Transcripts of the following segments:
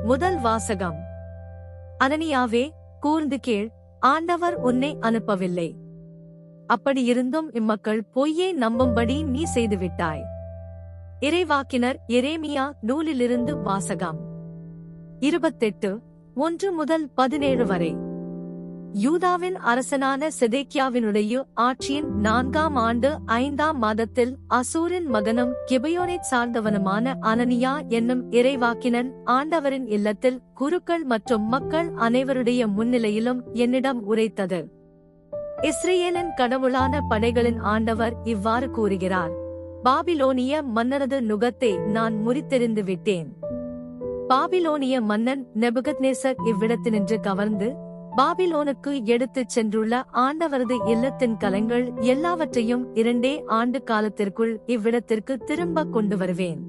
முதல் வாசகம். அனனியாவே, கூர்ந்து கேள், ஆண்டவர் உன்னை அனுப்பவில்லை. அப்படியிருந்தும் இம்மக்கள் பொய்யை நம்பும்படி நீ செய்துவிட்டாய். இறைவாக்கினர் எரேமியா நூலிலிருந்து வாசகம். 28:1-17 வரை. யூதாவின் அரசனான செதேக்கியாவினுடைய ஆட்சியின் 4ஆம் ஆண்டு 5ஆம் மாதத்தில் அசூரின் மகனும் கிபெயோனைச் சார்ந்தவனுமான அனனியா என்னும் இறைவாக்கினன் ஆண்டவரின் இல்லத்தில் குருக்கள் மற்றும் மக்கள் அனைவருடைய முன்னிலையிலும் என்னிடம் உரைத்தது. இஸ்ரேலின் கடவுளான படைகளின் ஆண்டவர் இவ்வாறு கூறுகிறார்: பாபிலோனிய மன்னரது நுகத்தை நான் முறித்தெறிந்து விட்டேன். பாபிலோனிய மன்னன் நெபுகத்நேசர் இவ்விடத்தினின்று கவர்ந்து பாபிலோனுக்கு எடுத்துச் சென்றுள்ள ஆண்டவரது இல்லத்தின் கலங்கள் எல்லாவற்றையும் 2 ஆண்டு காலத்திற்குள் இவ்விடத்திற்கு திரும்ப கொண்டு வருவேன்.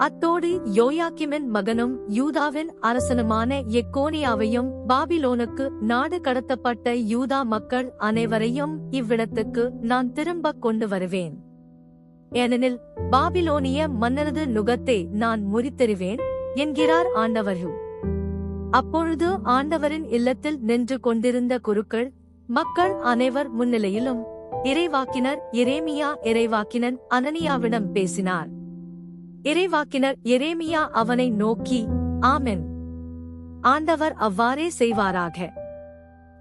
அத்தோடு யோயாக்கிமின் மகனும் யூதாவின் அரசனுமான எக்கோனியாவையும் பாபிலோனுக்கு நாடு கடத்தப்பட்ட யூதா மக்கள் அனைவரையும் இவ்விடத்துக்கு நான் திரும்ப கொண்டு வருவேன். ஏனெனில் பாபிலோனிய மன்னரது நுகத்தை நான் முறித்தெறிவேன் என்கிறார் ஆண்டவர். அப்பொழுது ஆண்டவரின் இல்லத்தில் நின்று கொண்டிருந்த குருக்கள் மக்கள் அனைவர் முன்னிலையிலும் இறைவாக்கினர் எரேமியா இறைவாக்கினன் அனனியாவிடம் பேசினார். இறைவாக்கினர் எரேமியா அவனை நோக்கி, ஆமென், ஆண்டவர் அவ்வாறே செய்வாராக.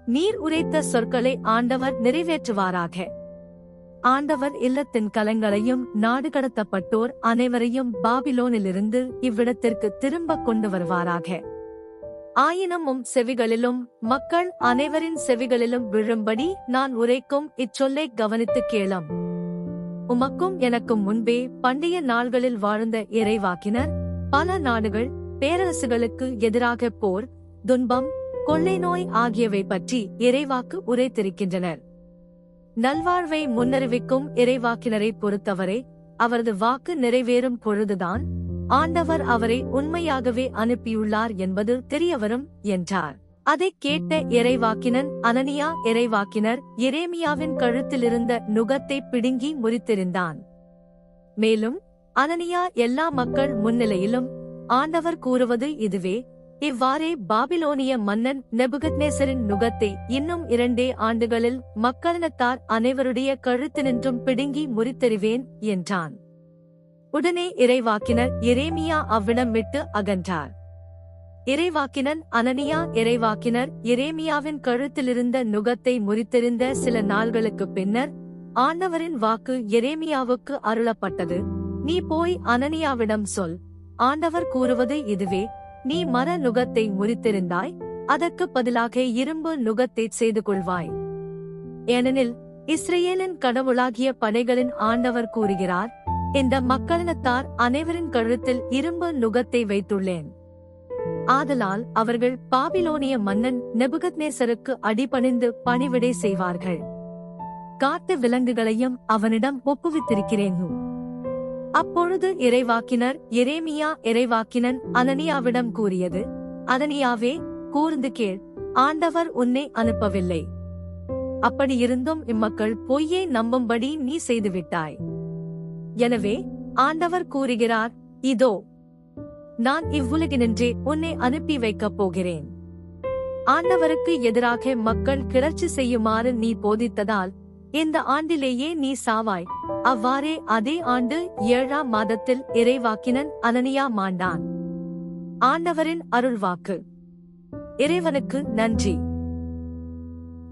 நீர் உரைத்த சொற்களை ஆண்டவர் நிறைவேற்றுவாராக. ஆண்டவர் இல்லத்தின் கலங்களையும் நாடு கடத்தப்பட்டோர் அனைவரையும் பாபிலோனிலிருந்து இவ்விடத்திற்கு திரும்ப கொண்டு வருவாராக. ஆயினும் செவிகளிலும் மக்கள் அனைவரின் செவிகளிலும் விழும்படி நான் உரைக்கும் இச்சொல்லை கவனித்து கேளும். உமக்கும் எனக்கும் முன்பே பண்டைய நாள்களில் வாழ்ந்த இறைவாக்கினர் பல நாடுகள் பேரரசுகளுக்கு எதிராக போர், துன்பம், கொள்ளை நோய் ஆகியவை பற்றி இறைவாக்கு உரைத்திருக்கின்றனர். நல்வாழ்வை முன்னறிவிக்கும் இறைவாக்கினரை பொறுத்தவரை அவரது வாக்கு நிறைவேறும் பொழுதுதான் ஆண்டவர் அவரை உண்மையாகவே அனுப்பியுள்ளார் என்பது தெரியவரும் என்றார். அதைக் கேட்ட இறைவாக்கினன் அனனியா இறைவாக்கினர் எரேமியாவின் கழுத்திலிருந்த நுகத்தை பிடுங்கி முறித்தெறிந்தான். மேலும் அனனியா எல்லா மக்கள் முன்னிலையிலும் ஆண்டவர் கூறுவது இதுவே: இவ்வாறே பாபிலோனிய மன்னன் நெபுகத்நேசரின் நுகத்தை இன்னும் 2 ஆண்டுகளில் மக்களினத்தார் அனைவருடைய கழுத்தினின்றும் பிடுங்கி முறித்தெறிவேன் என்றான். உடனே இறைவாக்கினர் எரேமியா அவ்விடம் விட்டு அகன்றார். இறைவாக்கினன் அனனியா இறைவாக்கினர் எரேமியாவின் கழுத்திலிருந்த நுகத்தை முறித்தெறிந்த சில நாள்களுக்குப் பின்னர் ஆண்டவரின் வாக்கு எரேமியாவுக்கு அருளப்பட்டது. நீ போய் அனனியாவிடம் சொல், ஆண்டவர் கூறுவது இதுவே: நீ மர நுகத்தை முறித்தெறிந்தாய், அதற்குப் பதிலாக இரும்பு நுகத்தைச் செய்து கொள்வாய். ஏனெனில் இஸ்ரேலின் கடவுளாகிய படைகளின் ஆண்டவர் கூறுகிறார்: இந்த மக்களினத்தார் அனைவரின் கழுத்தில் இரும்பு நுகத்தை வைத்துள்ளேன். ஆதலால் அவர்கள் பாபிலோனிய மன்னன் நெபுகத்நேசருக்கு அடிபணிந்து பணிவிடை செய்வார்கள். காட்டு விலங்குகளையும் அவனிடம் ஒப்புவித்திருக்கிறேன். அப்பொழுது இறைவாக்கினர் எரேமியா இறைவாக்கினன் அனனியாவிடம் கூறியது: அனனியாவே, கூர்ந்து கேள், ஆண்டவர் உன்னை அனுப்பவில்லை. அப்படியிருந்தும் இம்மக்கள் பொய்யை நம்பும்படி நீ செய்துவிட்டாய். எனவே ஆண்டவர் கூறுகிறார்: இதோ, நான் இவ்வுலகினின்றே உன்னை அனுப்பி வைக்கப் போகிறேன். ஆண்டவருக்கு எதிராக மக்கள் கிளர்ச்சி செய்யுமாறு நீ போதித்ததால் இந்த ஆண்டிலேயே நீ சாவாய். அவ்வாறே அதே ஆண்டு 7ஆம் மாதத்தில் இறைவாக்கினன் அனனியா மாண்டான். ஆண்டவரின் அருள்வாக்கு. இறைவனுக்கு நன்றி.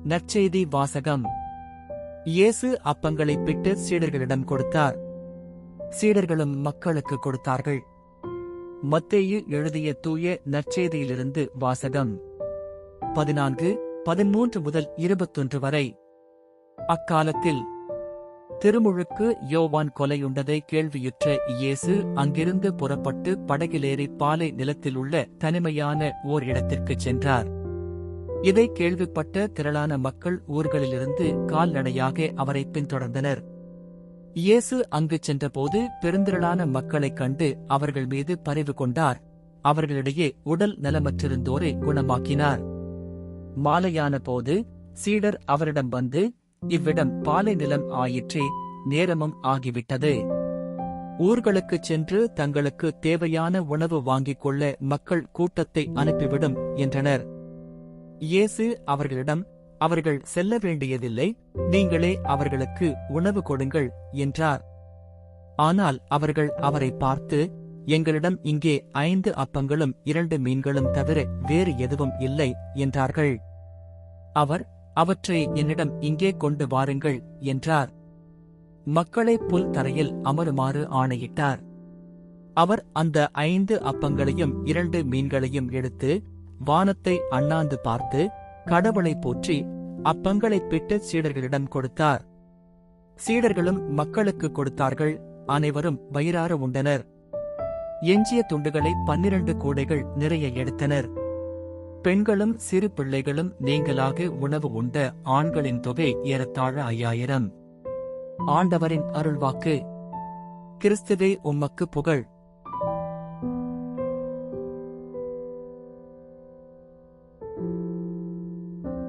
நற்செய்தி வாசகம். இயேசு அப்பங்களைப் பிட்டு சீடர்களிடம் கொடுத்தார். சீடர்களும் மக்களுக்கு கொடுத்தார்கள். மத்தேயு எழுதிய தூய நற்செய்தியிலிருந்து வாசகம். 14:13-21 வரை. அக்காலத்தில் திருமுழுக்கு யோவான் கொலையுண்டதை கேள்வியுற்ற இயேசு அங்கிருந்து புறப்பட்டு படகிலேறி பாலை நிலத்திலுள்ள தனிமையான ஓர் இடத்திற்குச் சென்றார். இதை கேள்விப்பட்ட திரளான மக்கள் ஊர்களிலிருந்து கால்நடையாக அவரை பின்தொடர்ந்தனர். இயேசு அங்குச் சென்றபோது பெருந்திரளான மக்களைக் கண்டு அவர்கள் மீது பரிவு கொண்டார். அவர்களிடையே உடல் நலமற்றிருந்தோரை குணமாக்கினார். மாலையான போது சீடர் அவரிடம் வந்து, இவ்விடம் பாலை நிலம் ஆயிற்றே, நேரமும் ஆகிவிட்டது. ஊர்களுக்குச் சென்று தங்களுக்கு தேவையான உணவு வாங்கிக் கொள்ள மக்கள் கூட்டத்தை அனுப்பிவிடும் என்றனர். இயேசு அவர்களிடம், அவர்கள் செல்ல வேண்டியதில்லை, நீங்களே அவர்களுக்கு உணவு கொடுங்கள் என்றார். ஆனால் அவர்கள் அவரை பார்த்து, எங்களிடம் இங்கே 5 அப்பங்களும் 2 மீன்களும் தவிர வேறு எதுவும் இல்லை என்றார்கள். அவர், அவற்றை என்னிடம் இங்கே கொண்டு வாருங்கள் என்றார். மக்களை புல் தரையில் அமருமாறு ஆணையிட்டார். அவர் அந்த 5 அப்பங்களையும் 2 மீன்களையும் எடுத்து வானத்தை அண்ணாந்து பார்த்து கடவுளைப் போற்றி அப்பங்களைப் பிட்டு சீடர்களிடம் கொடுத்தார். சீடர்களும் மக்களுக்கு கொடுத்தார்கள். அனைவரும் வயிறார உண்டனர். எஞ்சிய துண்டுகளை 12 கூடைகள் நிறைய எடுத்தனர். பெண்களும் சிறு பிள்ளைகளும் நீங்களாக உணவு உண்ட ஆண்களின் தொகை ஏறத்தாழ 5000. ஆண்டவரின் அருள்வாக்கு. கிறிஸ்துவே உமக்கு புகழ்.